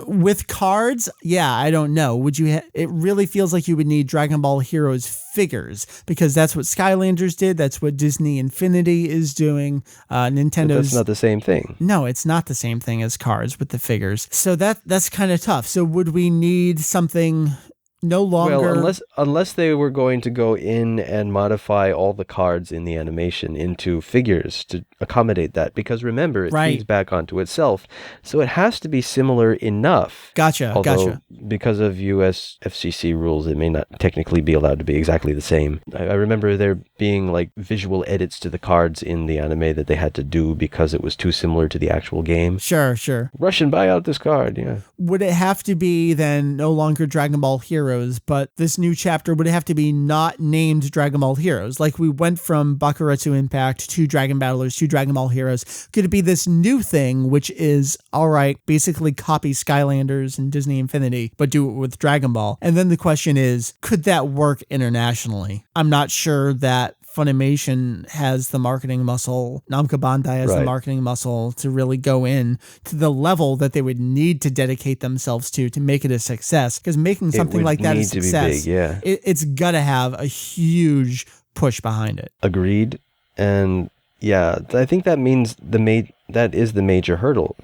With cards, yeah, I don't know. Would you? It really feels like you would need Dragon Ball Heroes figures because that's what Skylanders did. That's what Disney Infinity is doing. Nintendo's. But that's not the same thing. No, it's not the same thing as cards with the figures. So that's kind of tough. So would we need something? No longer. Well, unless they were going to go in and modify all the cards in the animation into figures to accommodate that, because remember, it feeds back onto itself, so it has to be similar enough. Gotcha. Because of US FCC rules, it may not technically be allowed to be exactly the same. I remember there being like visual edits to the cards in the anime that they had to do because it was too similar to the actual game. Sure. Russian, buy out this card. Yeah. Would it have to be then no longer Dragon Ball Heroes, but this new chapter would have to be not named Dragon Ball Heroes? Like we went from Bakuretsu Impact to Dragon Battlers to Dragon Ball Heroes. Could it be this new thing, which is, all right, basically copy Skylanders and Disney Infinity, but do it with Dragon Ball? And then the question is, could that work internationally? I'm not sure that Funimation has the marketing muscle, Namco Bandai has the marketing muscle to really go in to the level that they would need to dedicate themselves to make it a success. Because making something like that a success, it's got to have a huge push behind it. Agreed. And yeah, I think that means that is the major hurdle,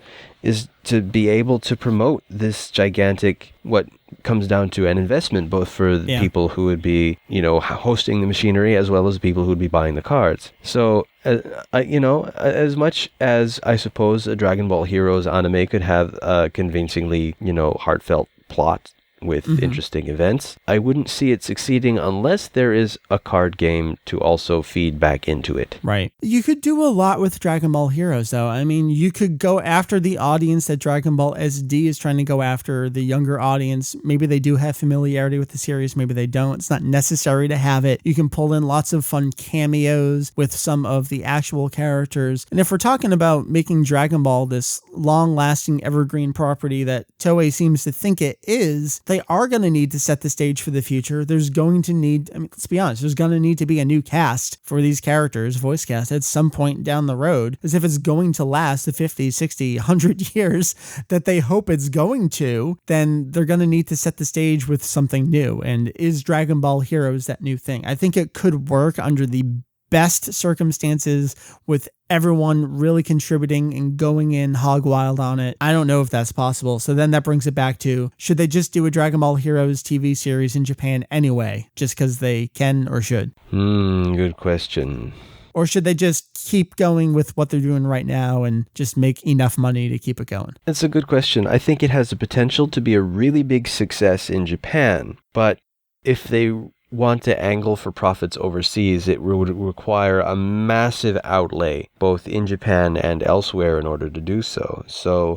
is to be able to promote this gigantic, what comes down to an investment, both for the people who would be, hosting the machinery as well as people who would be buying the cards. So, as much as I suppose a Dragon Ball Heroes anime could have a convincingly, heartfelt plot with interesting events, I wouldn't see it succeeding unless there is a card game to also feed back into it. Right. You could do a lot with Dragon Ball Heroes, though. I mean, you could go after the audience that Dragon Ball SD is trying to go after, the younger audience. Maybe they do have familiarity with the series, maybe they don't. It's not necessary to have it. You can pull in lots of fun cameos with some of the actual characters. And if we're talking about making Dragon Ball this long-lasting evergreen property that Toei seems to think it is, they are going to need to set the stage for the future. There's going to need, let's be honest, there's going to need to be a new cast for these characters, voice cast, at some point down the road, as if it's going to last the 50, 60, 100 years that they hope it's going to, then they're going to need to set the stage with something new. And is Dragon Ball Heroes that new thing? I think it could work under the best circumstances with everyone really contributing and going in hog wild on it. I don't know if that's possible. So then that brings it back to, should they just do a Dragon Ball Heroes TV series in Japan anyway, just because they can or should? Good question. Or should they just keep going with what they're doing right now and just make enough money to keep it going? It's a good question. I think it has the potential to be a really big success in Japan, but if they want to angle for profits overseas, it would require a massive outlay both in Japan and elsewhere in order to do so. So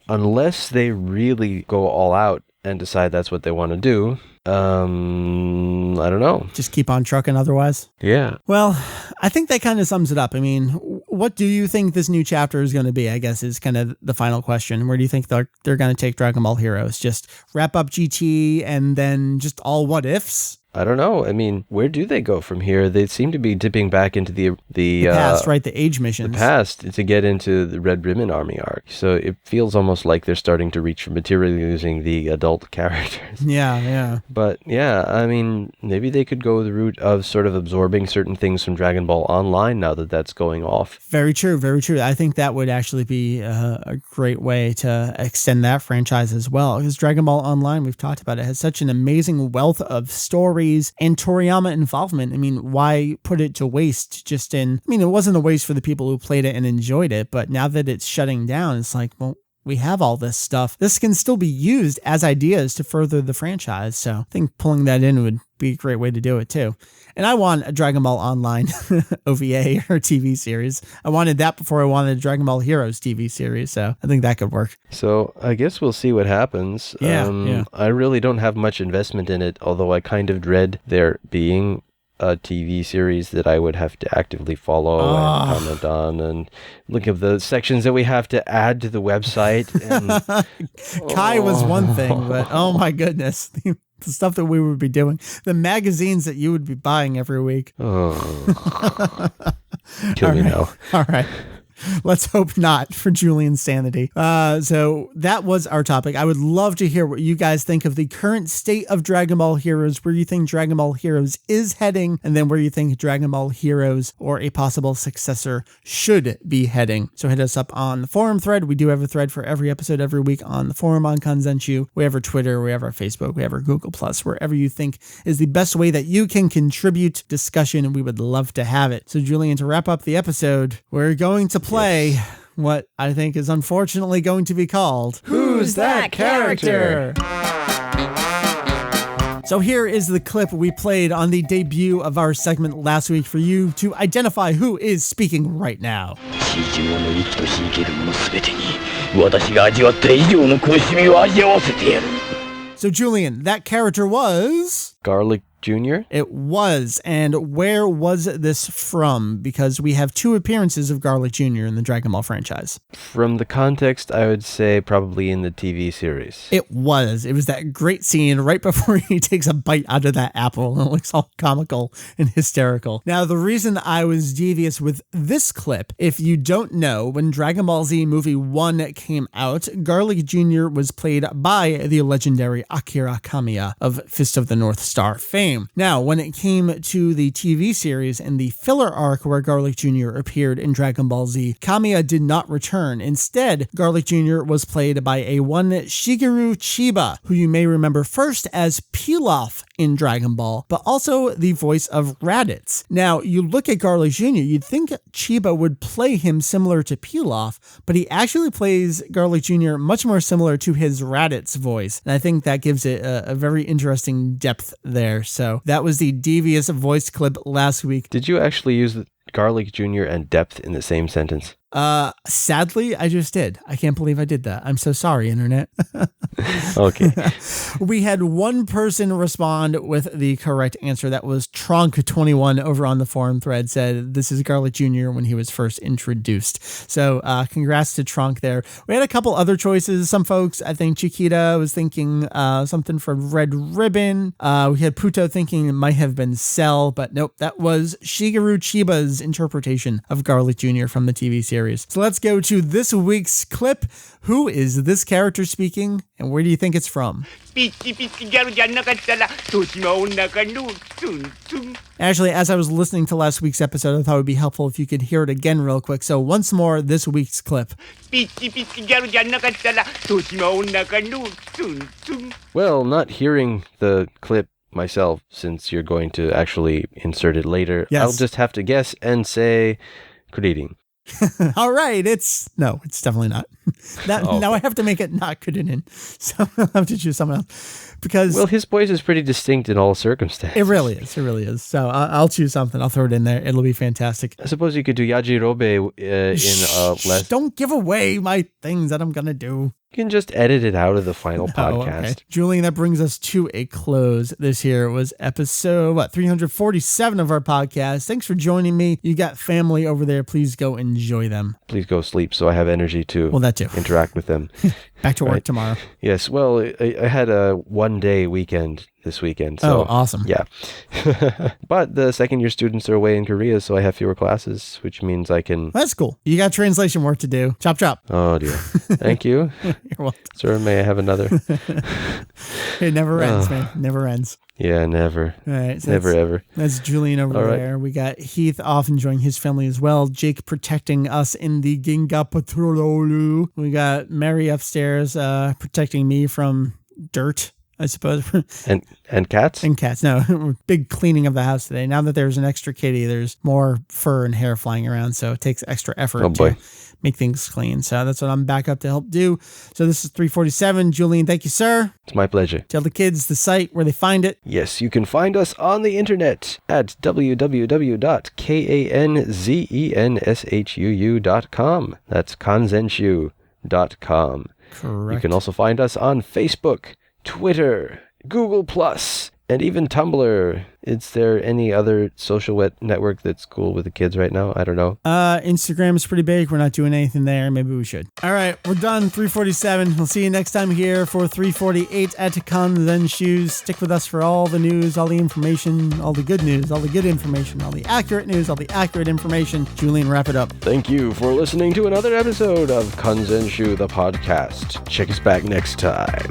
unless they really go all out and decide that's what they want to do, I don't know. Just keep on trucking otherwise? Yeah. Well, I think that kind of sums it up. I mean, what do you think this new chapter is going to be, I guess, is kind of the final question. Where do you think they're going to take Dragon Ball Heroes? Just wrap up GT and then just all what ifs? I don't know. I mean, where do they go from here? They seem to be dipping back into the past, right? The age missions. The past to get into the Red Ribbon Army arc. So it feels almost like they're starting to reach for material using the adult characters. Yeah. But yeah, I mean, maybe they could go the route of sort of absorbing certain things from Dragon Ball Online now that that's going off. Very true. I think that would actually be a great way to extend that franchise as well. Because Dragon Ball Online, we've talked about it, has such an amazing wealth of stories and Toriyama involvement. I mean, why put it to waste it wasn't a waste for the people who played it and enjoyed it, but now that it's shutting down, it's like, well, we have all this stuff. This can still be used as ideas to further the franchise. So I think pulling that in would be a great way to do it too. And I want a Dragon Ball Online OVA or TV series. I wanted that before I wanted a Dragon Ball Heroes TV series. So I think that could work. So I guess we'll see what happens. Yeah. I really don't have much investment in it, although I kind of dread there being a TV series that I would have to actively follow and comment on, and look at the sections that we have to add to the website. And, Kai was one thing, but oh my goodness, the stuff that we would be doing, the magazines that you would be buying every week. Kill me now. All right. Let's hope not for Julian's sanity. So that was our topic. I would love to hear what you guys think of the current state of Dragon Ball Heroes, where you think Dragon Ball Heroes is heading, and then where you think Dragon Ball Heroes or a possible successor should be heading. So hit us up on the forum thread. We do have a thread for every episode every week on the forum on Kanzenshuu. We have our Twitter, we have our Facebook, we have our Google+, wherever you think is the best way that you can contribute discussion, and we would love to have it. So Julian, to wrap up the episode, we're going to play what I think is unfortunately going to be called Who's That Character? So here is the clip we played on the debut of our segment last week for you to identify who is speaking right now. So Julian, that character was... Garlic Jr.? It was. And where was this from? Because we have 2 appearances of Garlic Jr. in the Dragon Ball franchise. From the context, I would say probably in the TV series. It was. It was that great scene right before he takes a bite out of that apple, and it looks all comical and hysterical. Now, the reason I was devious with this clip, if you don't know, when Dragon Ball Z Movie 1 came out, Garlic Jr. was played by the legendary Akira Kamiya of Fist of the North Star fame. Now, when it came to the TV series and the filler arc where Garlic Jr. appeared in Dragon Ball Z, Kamiya did not return. Instead, Garlic Jr. was played by a one Shigeru Chiba, who you may remember first as Pilaf in Dragon Ball, but also the voice of Raditz. Now, you look at Garlic Jr., you'd think Chiba would play him similar to Pilaf, but he actually plays Garlic Jr. much more similar to his Raditz voice. And I think that gives it a very interesting depth there. So that was the devious voice clip last week. Did you actually use Garlic Jr. and depth in the same sentence? Sadly, I just did. I can't believe I did that. I'm so sorry, internet. Okay. We had one person respond with the correct answer. That was Tronk21 over on the forum thread, said this is Garlic Jr. when he was first introduced. So congrats to Tronk there. We had a couple other choices. Some folks, I think Chiquita was thinking something from Red Ribbon. We had Puto thinking it might have been Cell, but nope, that was Shigeru Chiba's interpretation of Garlic Jr. from the TV series. So let's go to this week's clip. Who is this character speaking, and where do you think it's from? Actually, as I was listening to last week's episode, I thought it would be helpful if you could hear it again real quick. So once more, this week's clip. Well, not hearing the clip myself, since you're going to actually insert it later, yes. I'll just have to guess and say greeting. All right, it's definitely not. Now I have to make it not Kudinin, so I'll have to choose someone else because his voice is pretty distinct in all circumstances. It really is. So I'll choose something. I'll throw it in there. It'll be fantastic. I suppose you could do Yajirobe in less. Don't give away my things that I'm gonna do. You can just edit it out of the final podcast. Okay. Julian, that brings us to a close. This here was episode 347 of our podcast. Thanks for joining me. You got family over there. Please go enjoy them. Please go sleep so I have energy to interact with them. Back to work tomorrow. Yes. Well, I had a one-day weekend this weekend. So, awesome. Yeah. But the second-year students are away in Korea, so I have fewer classes, which means I can... That's cool. You got translation work to do. Chop, chop. Oh, dear. Thank you. You're welcome. Sir, may I have another? It never ends, man. Never ends. Yeah, never. All right. So never, ever. That's Julian over there. Right. We got Heath off enjoying his family as well. Jake protecting us in the Ginga Patrolu. We got Mary upstairs protecting me from dirt, I suppose. And cats? And cats. No, big cleaning of the house today. Now that there's an extra kitty, there's more fur and hair flying around, so it takes extra effort to make things clean. So that's what I'm back up to help do. So this is 347. Julian, thank you, sir. It's my pleasure. Tell the kids the site where they find it. Yes, you can find us on the internet at www.kanzenshuu.com. That's kanzenshuu.com. Correct. You can also find us on Facebook, Twitter, Google+, and even Tumblr. Is there any other social network that's cool with the kids right now? I don't know. Instagram is pretty big. We're not doing anything there. Maybe we should. All right, we're done. 347. We'll see you next time here for 348 at Kanzenshuu. Stick with us for all the news, all the information, all the good news, all the good information, all the accurate news, all the accurate information. Julian, wrap it up. Thank you for listening to another episode of Kanzenshuu, the podcast. Check us back next time.